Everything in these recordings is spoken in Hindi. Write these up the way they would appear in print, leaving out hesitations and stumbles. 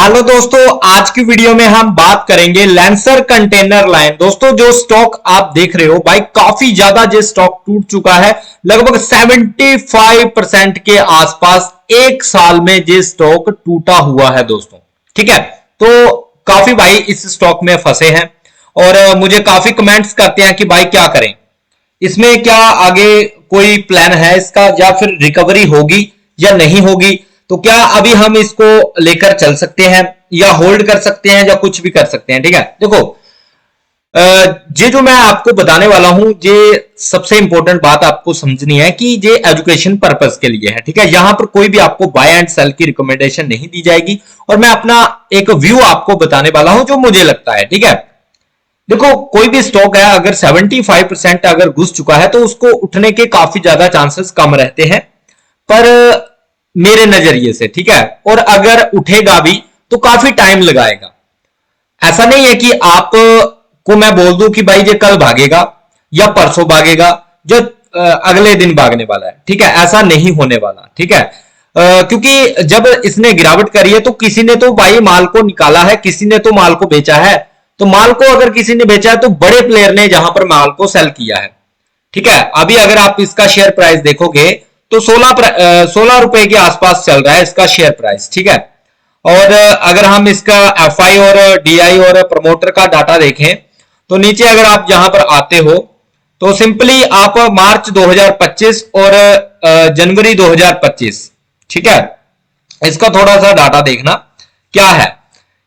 हेलो दोस्तों, आज की वीडियो में हम बात करेंगे लैंसर कंटेनर लाइन। दोस्तों जो स्टॉक आप देख रहे हो भाई, काफी ज्यादा जो स्टॉक टूट चुका है, लगभग 75% के आसपास एक साल में ये स्टॉक टूटा हुआ है दोस्तों। ठीक है, तो काफी भाई इस स्टॉक में फंसे हैं और मुझे काफी कमेंट्स करते हैं कि भाई क्या करें, इसमें क्या आगे कोई प्लान है इसका, या फिर रिकवरी होगी या नहीं होगी। तो क्या अभी हम इसको लेकर चल सकते हैं या होल्ड कर सकते हैं या कुछ भी कर सकते हैं। ठीक है, देखो ये जो मैं आपको बताने वाला हूं, ये सबसे इंपॉर्टेंट बात आपको समझनी है कि ये एजुकेशन पर्पस के लिए है। ठीक है, यहां पर कोई भी आपको बाय एंड सेल की रिकमेंडेशन नहीं दी जाएगी और मैं अपना एक व्यू आपको बताने वाला हूं जो मुझे लगता है। ठीक है, देखो कोई भी स्टॉक है अगर 75% अगर घुस चुका है तो उसको उठने के काफी ज्यादा चांसेस कम रहते हैं, पर मेरे नजरिए से। ठीक है, और अगर उठेगा भी तो काफी टाइम लगाएगा। ऐसा नहीं है कि आप को मैं बोल दूं कि भाई ये कल भागेगा या परसों भागेगा, जो अगले दिन भागने वाला है। ठीक है, ऐसा नहीं होने वाला। ठीक है, क्योंकि जब इसने गिरावट करी है तो किसी ने तो भाई माल को निकाला है, किसी ने तो माल को बेचा है। तो माल को अगर किसी ने बेचा है तो बड़े प्लेयर ने जहां पर माल को सेल किया है। ठीक है, अभी अगर आप इसका शेयर प्राइस देखोगे तो 16 रुपए के आसपास चल रहा है इसका शेयर प्राइस। ठीक है, और अगर हम इसका एफआई और डीआई और प्रमोटर का डाटा देखें तो नीचे अगर आप यहां पर आते हो तो सिंपली आप मार्च 2025 और जनवरी 2025, ठीक है, इसका थोड़ा सा डाटा देखना क्या है।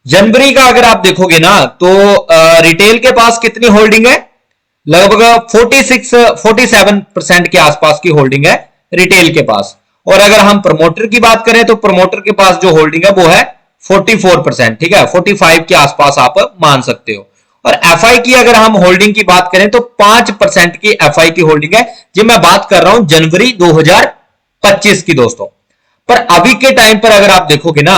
जनवरी का अगर आप देखोगे ना तो रिटेल के पास कितनी होल्डिंग है, लगभग 47% के आसपास की होल्डिंग है रिटेल के पास। और अगर हम प्रमोटर की बात करें तो प्रमोटर के पास जो होल्डिंग है वो है 44%। ठीक है, 45 के आसपास आप मान सकते हो। और एफआई की अगर हम होल्डिंग की बात करें तो 5% की एफआई की होल्डिंग है। जी मैं बात कर रहा हूं जनवरी 2025 की दोस्तों। पर अभी के टाइम पर अगर आप देखोगे ना,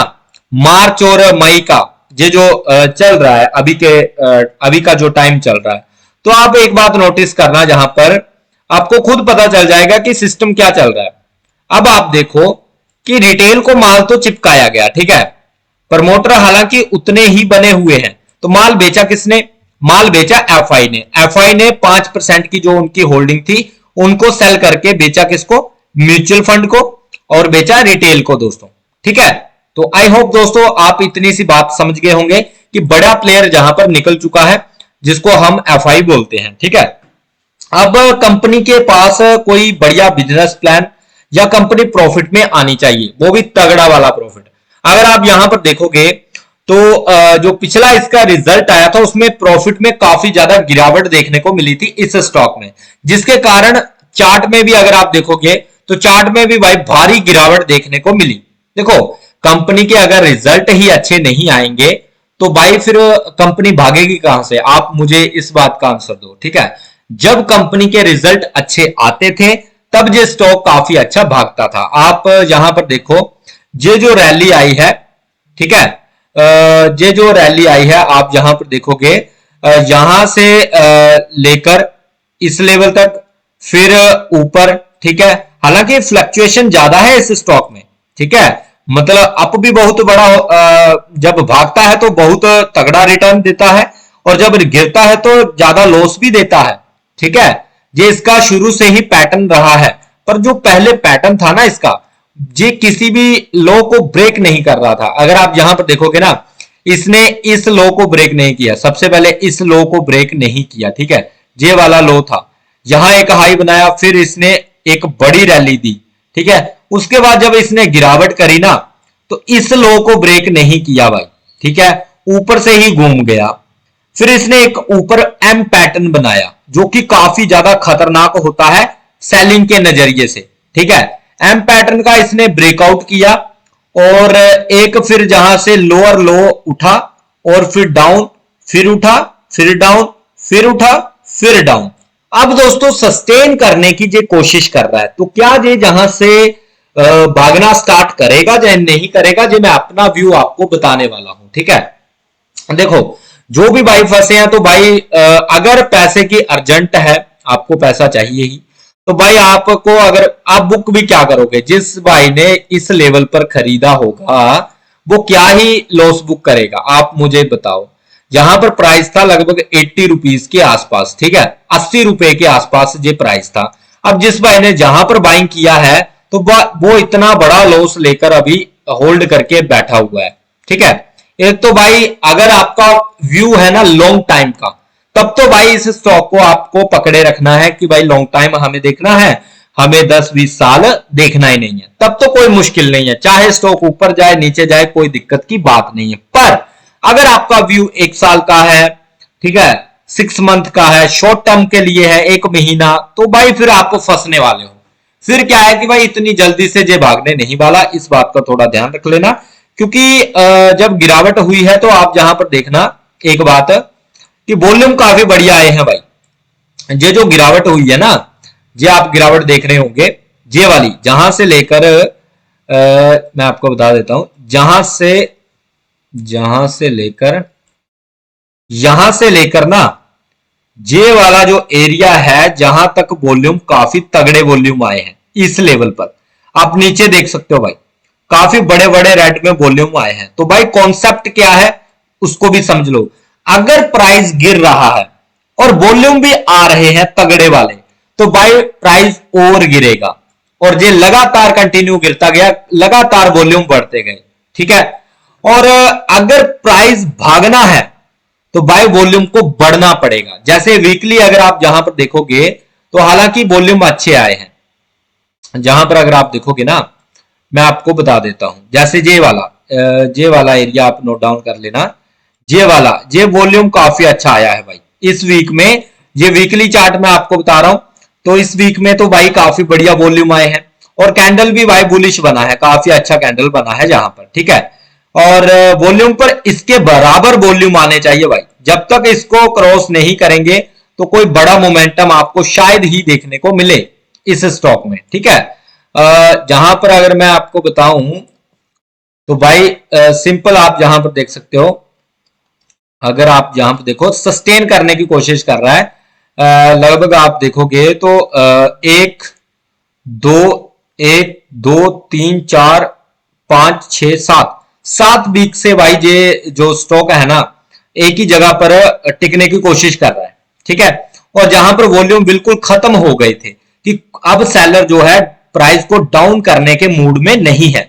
मार्च और मई का ये जो चल रहा है, अभी का जो टाइम चल रहा है, तो आप एक बात नोटिस करना, जहां पर आपको खुद पता चल जाएगा कि सिस्टम क्या चल रहा है। अब आप देखो कि रिटेल को माल तो चिपकाया गया, ठीक है, प्रमोटर हालांकि उतने ही बने हुए हैं। तो माल बेचा किसने, माल बेचा एफआई ने। एफआई ने 5% की जो उनकी होल्डिंग थी उनको सेल करके बेचा किसको, म्यूचुअल फंड को, और बेचा रिटेल को दोस्तों। ठीक है, तो आई होप दोस्तों आप इतनी सी बात समझ गए होंगे कि बड़ा प्लेयर जहां पर निकल चुका है, जिसको हम एफआई बोलते हैं। ठीक है, अब कंपनी के पास कोई बढ़िया बिजनेस प्लान या कंपनी प्रॉफिट में आनी चाहिए, वो भी तगड़ा वाला प्रॉफिट। अगर आप यहां पर देखोगे तो जो पिछला इसका रिजल्ट आया था उसमें प्रॉफिट में काफी ज्यादा गिरावट देखने को मिली थी इस स्टॉक में, जिसके कारण चार्ट में भी अगर आप देखोगे तो चार्ट में भी भाई भारी गिरावट देखने को मिली। देखो कंपनी के अगर रिजल्ट ही अच्छे नहीं आएंगे तो भाई फिर कंपनी भागेगी कहां से, आप मुझे इस बात का आंसर दो। ठीक है, जब कंपनी के रिजल्ट अच्छे आते थे तब ये स्टॉक काफी अच्छा भागता था। आप यहां पर देखो ये जो रैली आई है, ठीक है, ये जो रैली आई है आप यहां पर देखोगे, यहां से लेकर इस लेवल तक, फिर ऊपर। ठीक है, हालांकि फ्लक्चुएशन ज्यादा है इस स्टॉक में। ठीक है, मतलब अप भी बहुत बड़ा, जब भागता है तो बहुत तगड़ा रिटर्न देता है और जब गिरता है तो ज्यादा लॉस भी देता है। ठीक है, ये इसका शुरू से ही पैटर्न रहा है, पर जो पहले पैटर्न था ना इसका, ये किसी भी लो को ब्रेक नहीं कर रहा था। अगर आप यहां पर देखोगे ना, इसने इस लो को ब्रेक नहीं किया, सबसे पहले इस लो को ब्रेक नहीं किया। ठीक है, ये वाला लो था, यहां एक हाई बनाया, फिर इसने एक बड़ी रैली दी। ठीक है, उसके बाद जब इसने गिरावट करी ना तो इस लो को ब्रेक नहीं किया भाई। ठीक है, ऊपर से ही घूम गया, फिर इसने एक ऊपर एम पैटर्न बनाया जो कि काफी ज्यादा खतरनाक होता है सेलिंग के नजरिए से। ठीक है, एम पैटर्न का इसने ब्रेकआउट किया और एक फिर जहां से लोअर लो उठा और फिर डाउन, फिर उठा, फिर डाउन, फिर उठा, फिर डाउन। अब दोस्तों सस्टेन करने की जो कोशिश कर रहा है, तो क्या ये जहां से भागना स्टार्ट करेगा या नहीं करेगा, जो मैं अपना व्यू आपको बताने वाला हूं। ठीक है, देखो जो भी भाई फंसे हैं तो भाई अगर पैसे की अर्जेंट है, आपको पैसा चाहिए ही, तो भाई आपको, अगर आप बुक भी क्या करोगे, जिस भाई ने इस लेवल पर खरीदा होगा वो क्या ही लॉस बुक करेगा, आप मुझे बताओ। यहां पर प्राइस था लगभग 80 रुपीज के आसपास, ठीक है, 80 रुपए के आसपास ये प्राइस था। अब जिस भाई ने जहां पर बाइंग किया है तो वो इतना बड़ा लॉस लेकर अभी होल्ड करके बैठा हुआ है, ठीक है। एक तो भाई अगर आपका व्यू है ना लॉन्ग टाइम का, तब तो भाई इस स्टॉक को आपको पकड़े रखना है कि भाई लॉन्ग टाइम हमें देखना है, हमें 10-20 साल देखना ही नहीं है, तब तो कोई मुश्किल नहीं है, चाहे स्टॉक ऊपर जाए नीचे जाए कोई दिक्कत की बात नहीं है। पर अगर आपका व्यू 1 साल का है, ठीक है, 6 मंथ का है, शॉर्ट टर्म के लिए है 1 महीना, तो भाई फिर आप फंसने वाले हो। फिर क्या है कि भाई इतनी जल्दी से जे भागने नहीं वाला, इस बात का थोड़ा ध्यान रख लेना। क्योंकि जब गिरावट हुई है तो आप जहां पर देखना एक बात कि वॉल्यूम काफी बढ़िया आए हैं भाई। ये जो गिरावट हुई है ना, ये आप गिरावट देख रहे होंगे, ये वाली जहां से लेकर मैं आपको बता देता हूं, जहां से लेकर यहां से लेकर ना, ये वाला जो एरिया है जहां तक वॉल्यूम काफी तगड़े वॉल्यूम आए हैं, इस लेवल पर आप नीचे देख सकते हो भाई, काफी बड़े बड़े रेड में वॉल्यूम आए हैं। तो भाई कॉन्सेप्ट क्या है उसको भी समझ लो। अगर प्राइस गिर रहा है और वॉल्यूम भी आ रहे हैं तगड़े वाले, तो भाई प्राइस और गिरेगा, और ये लगातार कंटिन्यू गिरता गया, लगातार वॉल्यूम बढ़ते गए, ठीक है। और अगर प्राइस भागना है तो भाई वॉल्यूम को बढ़ना पड़ेगा। जैसे वीकली अगर आप जहां पर देखोगे तो हालांकि वॉल्यूम अच्छे आए हैं, जहां पर अगर आप देखोगे ना, मैं आपको बता देता हूं, जैसे ये वाला एरिया आप नोट डाउन कर लेना, ये वॉल्यूम काफी अच्छा आया है भाई इस वीक में। ये वीकली चार्ट में आपको बता रहा हूं, तो इस वीक में तो भाई काफी बढ़िया वॉल्यूम आए हैं, और कैंडल भी भाई बुलिश बना है, काफी अच्छा कैंडल बना है जहां पर, ठीक है। और वॉल्यूम पर इसके बराबर वॉल्यूम आने चाहिए भाई, जब तक इसको क्रॉस नहीं करेंगे तो कोई बड़ा मोमेंटम आपको शायद ही देखने को मिले इस स्टॉक में, ठीक है। जहां पर अगर मैं आपको बताऊं तो भाई सिंपल आप जहां पर देख सकते हो, अगर आप जहां पर देखो सस्टेन करने की कोशिश कर रहा है, लगभग आप देखोगे तो 1 2 3 4 5 6 7 वीक से भाई ये जो स्टॉक है ना एक ही जगह पर टिकने की कोशिश कर रहा है, ठीक है। और जहां पर वॉल्यूम बिल्कुल खत्म हो गए थे कि अब सेलर जो है प्राइस को डाउन करने के मूड में नहीं है,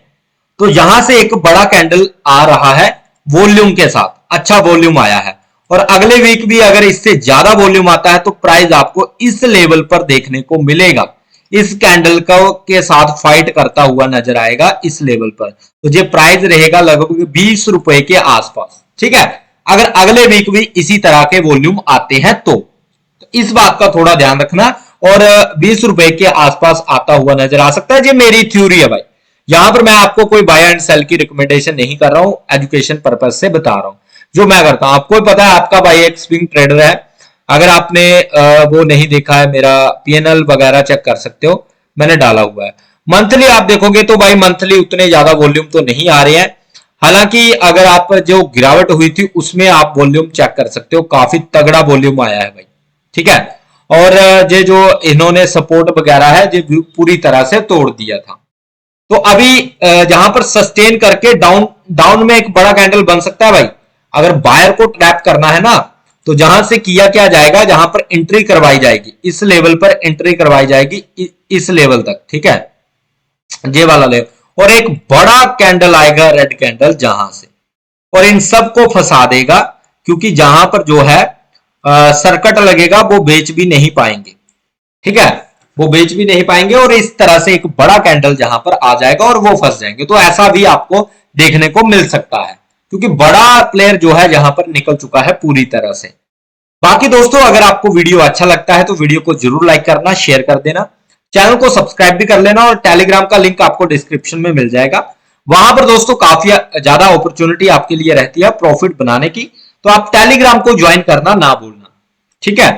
तो यहां से एक बड़ा कैंडल आ रहा है वॉल्यूम के साथ, अच्छा वॉल्यूम आया है, और अगले वीक भी अगर इससे ज्यादा वॉल्यूम आता है तो प्राइस आपको इस लेवल पर देखने को मिलेगा, इस कैंडल के साथ फाइट करता हुआ नजर आएगा इस लेवल पर। तो ये प्राइस रहेगा लगभग 20 रुपए के आसपास, ठीक है, अगर अगले वीक भी इसी तरह के वॉल्यूम आते हैं तो इस बात का थोड़ा ध्यान रखना। और 20 रुपए के आसपास आता हुआ नजर आ सकता है, ये मेरी थ्योरी है भाई, यहां पर मैं आपको कोई बाय एंड सेल की रिकमेंडेशन नहीं कर रहा हूं, एजुकेशन पर्पज से बता रहा हूं जो मैं करता हूं। आपको पता है आपका भाई एक स्विंग ट्रेडर है, अगर आपने वो नहीं देखा है, मेरा पीएनएल वगैरह चेक कर सकते हो, मैंने डाला हुआ है। मंथली आप देखोगे तो भाई मंथली उतने ज्यादा वॉल्यूम तो नहीं आ रहे हैं, हालांकि अगर आप जो गिरावट हुई थी उसमें आप वॉल्यूम चेक कर सकते हो, काफी तगड़ा वॉल्यूम आया है भाई, ठीक है। और ये जो इन्होंने सपोर्ट वगैरह है ये पूरी तरह से तोड़ दिया था। तो अभी जहां पर सस्टेन करके डाउन में एक बड़ा कैंडल बन सकता है भाई, अगर बायर को ट्रैप करना है ना, तो जहां से किया क्या जाएगा, जहां पर एंट्री करवाई जाएगी, इस लेवल पर एंट्री करवाई जाएगी, इस लेवल तक, ठीक है, ये वाला लेवल, और एक बड़ा कैंडल आएगा रेड कैंडल जहां से, और इन सबको फंसा देगा, क्योंकि जहां पर जो है सर्किट लगेगा वो बेच भी नहीं पाएंगे, ठीक है, वो बेच भी नहीं पाएंगे, और इस तरह से एक बड़ा कैंडल जहां पर आ जाएगा और वो फंस जाएंगे। तो ऐसा भी आपको देखने को मिल सकता है, क्योंकि बड़ा प्लेयर जो है यहां पर निकल चुका है पूरी तरह से। बाकी दोस्तों अगर आपको वीडियो अच्छा लगता है तो वीडियो को जरूर लाइक करना, शेयर कर देना, चैनल को सब्सक्राइब भी कर लेना, और टेलीग्राम का लिंक आपको डिस्क्रिप्शन में मिल जाएगा। वहां पर दोस्तों काफी ज्यादा अपॉर्चुनिटी आपके लिए रहती है प्रॉफिट बनाने की, तो आप टेलीग्राम को ज्वाइन करना ना भूलना, ठीक है।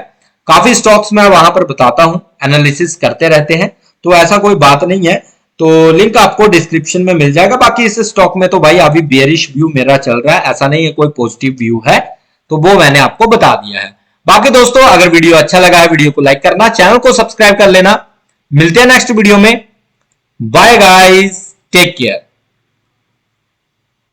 काफी स्टॉक्स मैं वहां पर बताता हूं, एनालिसिस करते रहते हैं, तो ऐसा कोई बात नहीं है, तो लिंक आपको डिस्क्रिप्शन में मिल जाएगा। बाकी इस स्टॉक में तो भाई अभी बेयरिश व्यू मेरा चल रहा है, ऐसा नहीं है कोई पॉजिटिव व्यू है, तो वो मैंने आपको बता दिया है। बाकी दोस्तों अगर वीडियो अच्छा लगा है वीडियो को लाइक करना, चैनल को सब्सक्राइब कर लेना। मिलते हैं नेक्स्ट वीडियो में, बाय गाइस, टेक केयर।